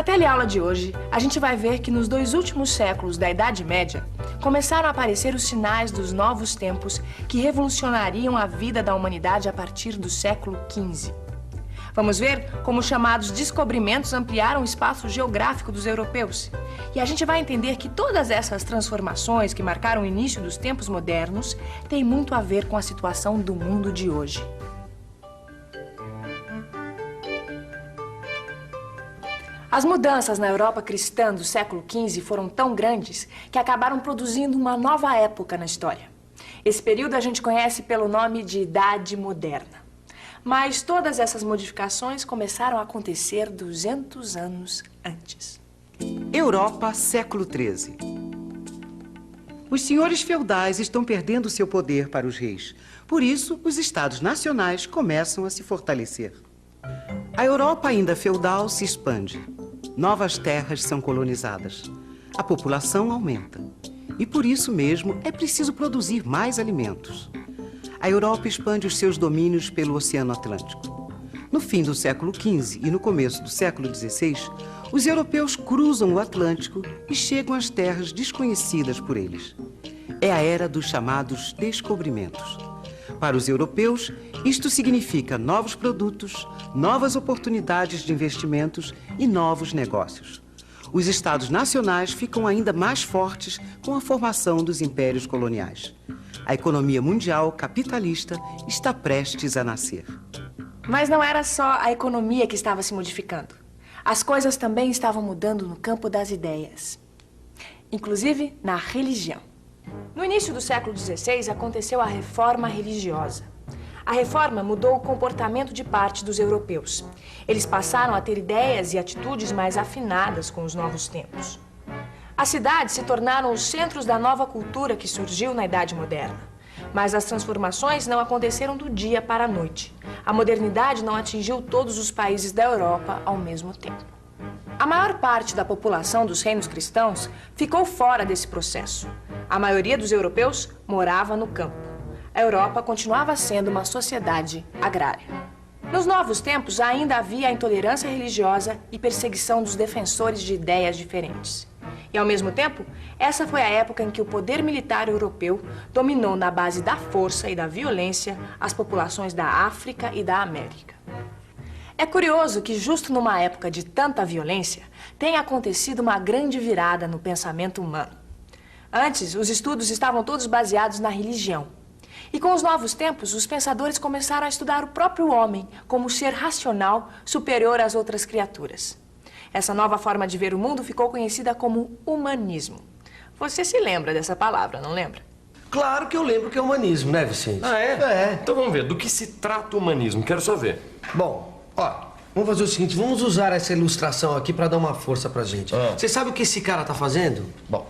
Na teleaula de hoje, a gente vai ver que nos 2 últimos séculos da Idade Média, começaram a aparecer os sinais dos novos tempos que revolucionariam a vida da humanidade a partir do século XV. Vamos ver como os chamados descobrimentos ampliaram o espaço geográfico dos europeus. E a gente vai entender que todas essas transformações que marcaram o início dos tempos modernos têm muito a ver com a situação do mundo de hoje. As mudanças na Europa cristã do século XV foram tão grandes que acabaram produzindo uma nova época na história. Esse período a gente conhece pelo nome de Idade Moderna. Mas todas essas modificações começaram a acontecer 200 anos antes. Europa, século XIII. Os senhores feudais estão perdendo seu poder para os reis. Por isso, os estados nacionais começam a se fortalecer. A Europa ainda feudal se expande. Novas terras são colonizadas. A população aumenta. E por isso mesmo é preciso produzir mais alimentos. A Europa expande os seus domínios pelo Oceano Atlântico. No fim do século XV e no começo do século XVI, os europeus cruzam o Atlântico e chegam às terras desconhecidas por eles. É a era dos chamados descobrimentos. Para os europeus, isto significa novos produtos, novas oportunidades de investimentos e novos negócios. Os estados nacionais ficam ainda mais fortes com a formação dos impérios coloniais. A economia mundial capitalista está prestes a nascer. Mas não era só a economia que estava se modificando. As coisas também estavam mudando no campo das ideias, inclusive na religião. No início do século XVI aconteceu a reforma religiosa. A reforma mudou o comportamento de parte dos europeus. Eles passaram a ter ideias e atitudes mais afinadas com os novos tempos. As cidades se tornaram os centros da nova cultura que surgiu na Idade Moderna. Mas as transformações não aconteceram do dia para a noite. A modernidade não atingiu todos os países da Europa ao mesmo tempo. A maior parte da população dos reinos cristãos ficou fora desse processo. A maioria dos europeus morava no campo. A Europa continuava sendo uma sociedade agrária. Nos novos tempos, ainda havia a intolerância religiosa e perseguição dos defensores de ideias diferentes. E, ao mesmo tempo, essa foi a época em que o poder militar europeu dominou na base da força e da violência as populações da África e da América. É curioso que, justo numa época de tanta violência, tenha acontecido uma grande virada no pensamento humano. Antes, os estudos estavam todos baseados na religião. E com os novos tempos, os pensadores começaram a estudar o próprio homem como ser racional superior às outras criaturas. Essa nova forma de ver o mundo ficou conhecida como humanismo. Você se lembra dessa palavra, não lembra? Claro que eu lembro que é humanismo, né, Vicente? Ah, é? É. Então vamos ver, do que se trata o humanismo? Quero só ver. Bom, ó, vamos fazer o seguinte, vamos usar essa ilustração aqui pra dar uma força pra gente. Você sabe o que esse cara tá fazendo? Bom,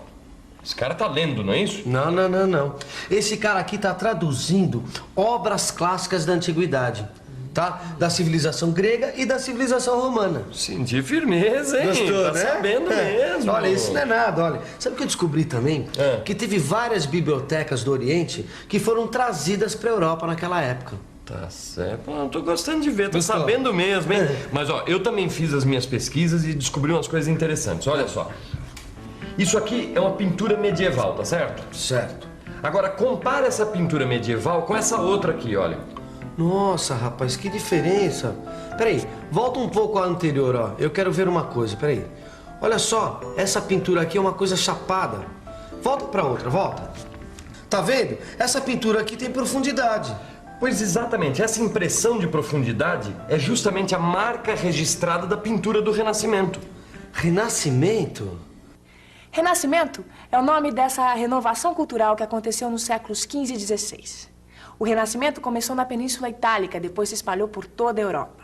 esse cara tá lendo, não é isso? Não. Esse cara aqui tá traduzindo obras clássicas da antiguidade, tá? Da civilização grega e da civilização romana. Senti firmeza, hein? Gostou, tá né? sabendo mesmo. Olha, isso não é nada, olha. Sabe o que eu descobri também? Que teve várias bibliotecas do Oriente que foram trazidas pra Europa naquela época. Tá certo. Pô, eu tô gostando de ver, tô Gostou? sabendo mesmo, hein? Mas, ó, eu também fiz as minhas pesquisas e descobri umas coisas interessantes. Olha só. Isso aqui é uma pintura medieval, tá certo? Certo. Agora, compara essa pintura medieval com essa outra aqui, olha. Nossa, rapaz, que diferença. Peraí, volta um pouco à anterior, ó. Eu quero ver uma coisa, peraí. Olha só, essa pintura aqui é uma coisa chapada. Volta pra outra, volta. Tá vendo? Essa pintura aqui tem profundidade. Pois exatamente, essa impressão de profundidade é justamente a marca registrada da pintura do Renascimento. Renascimento? Renascimento é o nome dessa renovação cultural que aconteceu nos séculos XV e XVI. O Renascimento começou na Península Itálica, depois se espalhou por toda a Europa.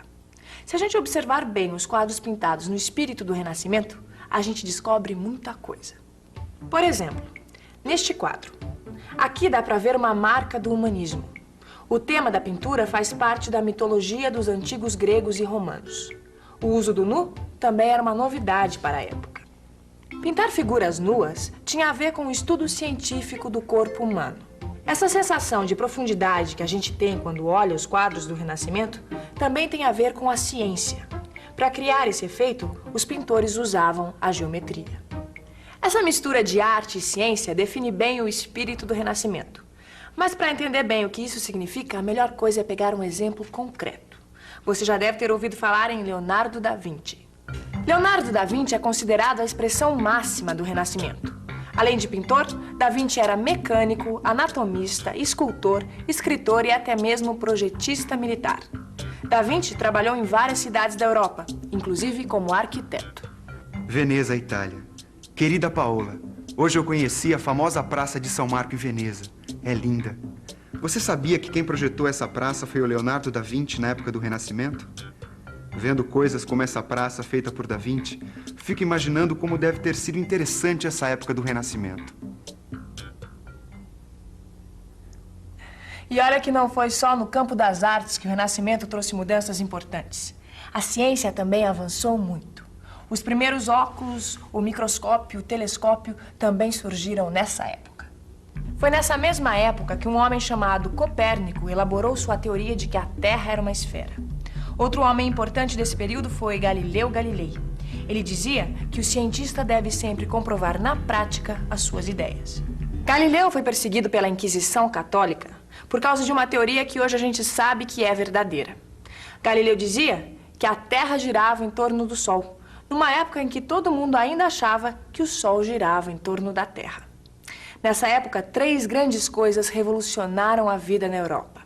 Se a gente observar bem os quadros pintados no espírito do Renascimento, a gente descobre muita coisa. Por exemplo, neste quadro, aqui dá para ver uma marca do humanismo. O tema da pintura faz parte da mitologia dos antigos gregos e romanos. O uso do nu também era uma novidade para a época. Pintar figuras nuas tinha a ver com o estudo científico do corpo humano. Essa sensação de profundidade que a gente tem quando olha os quadros do Renascimento também tem a ver com a ciência. Para criar esse efeito, os pintores usavam a geometria. Essa mistura de arte e ciência define bem o espírito do Renascimento. Mas para entender bem o que isso significa, a melhor coisa é pegar um exemplo concreto. Você já deve ter ouvido falar em Leonardo da Vinci. Leonardo da Vinci é considerado a expressão máxima do Renascimento. Além de pintor, da Vinci era mecânico, anatomista, escultor, escritor e até mesmo projetista militar. Da Vinci trabalhou em várias cidades da Europa, inclusive como arquiteto. Veneza, Itália. Querida Paola, hoje eu conheci a famosa Praça de São Marco em Veneza. É linda. Você sabia que quem projetou essa praça foi o Leonardo da Vinci na época do Renascimento? Vendo coisas como essa praça feita por Da Vinci, fico imaginando como deve ter sido interessante essa época do Renascimento. E olha que não foi só no campo das artes que o Renascimento trouxe mudanças importantes. A ciência também avançou muito. Os primeiros óculos, o microscópio, o telescópio também surgiram nessa época. Foi nessa mesma época que um homem chamado Copérnico elaborou sua teoria de que a Terra era uma esfera. Outro homem importante desse período foi Galileu Galilei. Ele dizia que o cientista deve sempre comprovar na prática as suas ideias. Galileu foi perseguido pela Inquisição Católica por causa de uma teoria que hoje a gente sabe que é verdadeira. Galileu dizia que a Terra girava em torno do Sol, numa época em que todo mundo ainda achava que o Sol girava em torno da Terra. Nessa época, 3 grandes coisas revolucionaram a vida na Europa: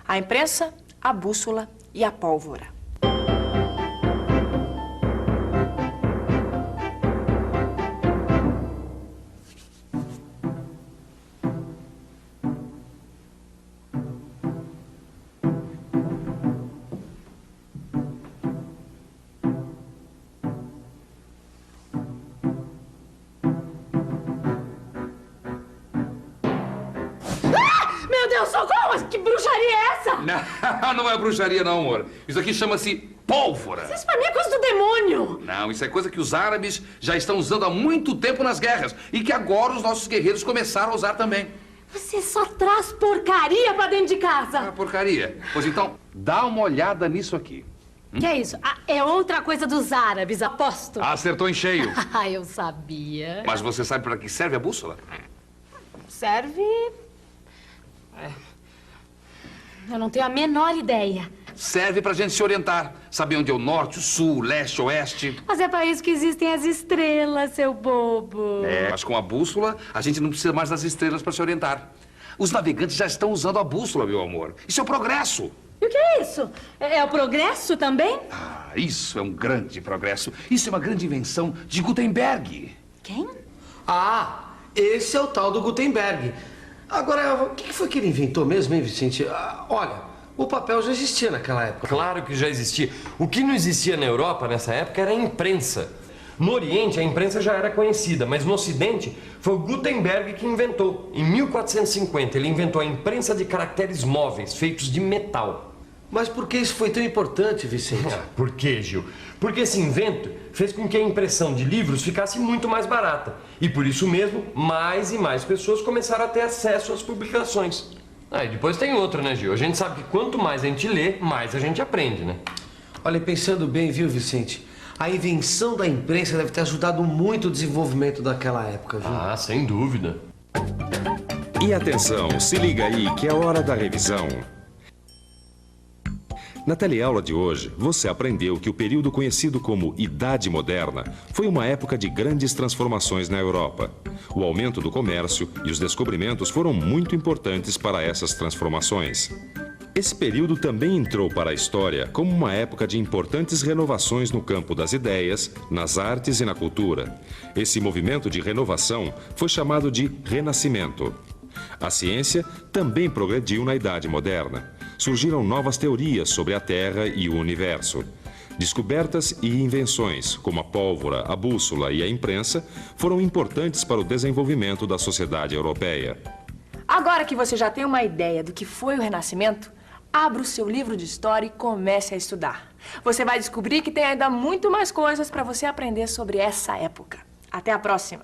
a imprensa, a bússola e a pólvora. Meu Deus, socorro! Que bruxaria é essa? Não, não é bruxaria não, amor. Isso aqui chama-se pólvora. Isso pra mim é coisa do demônio. Não, isso é coisa que os árabes já estão usando há muito tempo nas guerras e que agora os nossos guerreiros começaram a usar também. Você só traz porcaria pra dentro de casa. Ah, porcaria. Pois então, dá uma olhada nisso aqui. Que é isso? Ah, é outra coisa dos árabes, aposto. Acertou em cheio. Ah, eu sabia. Mas você sabe para que serve a bússola? Serve... Eu não tenho a menor ideia. Serve pra gente se orientar. Saber onde é o norte, o sul, o leste, o oeste. Mas é pra isso que existem as estrelas, seu bobo. Mas com a bússola, a gente não precisa mais das estrelas para se orientar. Os navegantes já estão usando a bússola, meu amor. Isso é o progresso. E o que é isso? É o progresso também? Ah, isso é um grande progresso. Isso é uma grande invenção de Gutenberg. Quem? Ah, esse é o tal do Gutenberg. Agora, o que foi que ele inventou mesmo, hein, Vicente? Ah, olha, o papel já existia naquela época. Claro que já existia. O que não existia na Europa nessa época era a imprensa. No Oriente, a imprensa já era conhecida, mas no Ocidente foi o Gutenberg que inventou. Em 1450, ele inventou a imprensa de caracteres móveis, feitos de metal. Mas por que isso foi tão importante, Vicente? Por quê, Gil? Porque esse invento fez com que a impressão de livros ficasse muito mais barata. E por isso mesmo, mais e mais pessoas começaram a ter acesso às publicações. Ah, e depois tem outra, né, Gil? A gente sabe que quanto mais a gente lê, mais a gente aprende, né? Olha, pensando bem, viu, Vicente? A invenção da imprensa deve ter ajudado muito o desenvolvimento daquela época, viu? Ah, sem dúvida. E atenção, se liga aí que é hora da revisão. Na teleaula de hoje, você aprendeu que o período conhecido como Idade Moderna foi uma época de grandes transformações na Europa. O aumento do comércio e os descobrimentos foram muito importantes para essas transformações. Esse período também entrou para a história como uma época de importantes renovações no campo das ideias, nas artes e na cultura. Esse movimento de renovação foi chamado de Renascimento. A ciência também progrediu na Idade Moderna. Surgiram novas teorias sobre a Terra e o universo. Descobertas e invenções, como a pólvora, a bússola e a imprensa, foram importantes para o desenvolvimento da sociedade europeia. Agora que você já tem uma ideia do que foi o Renascimento, abra o seu livro de história e comece a estudar. Você vai descobrir que tem ainda muito mais coisas para você aprender sobre essa época. Até a próxima!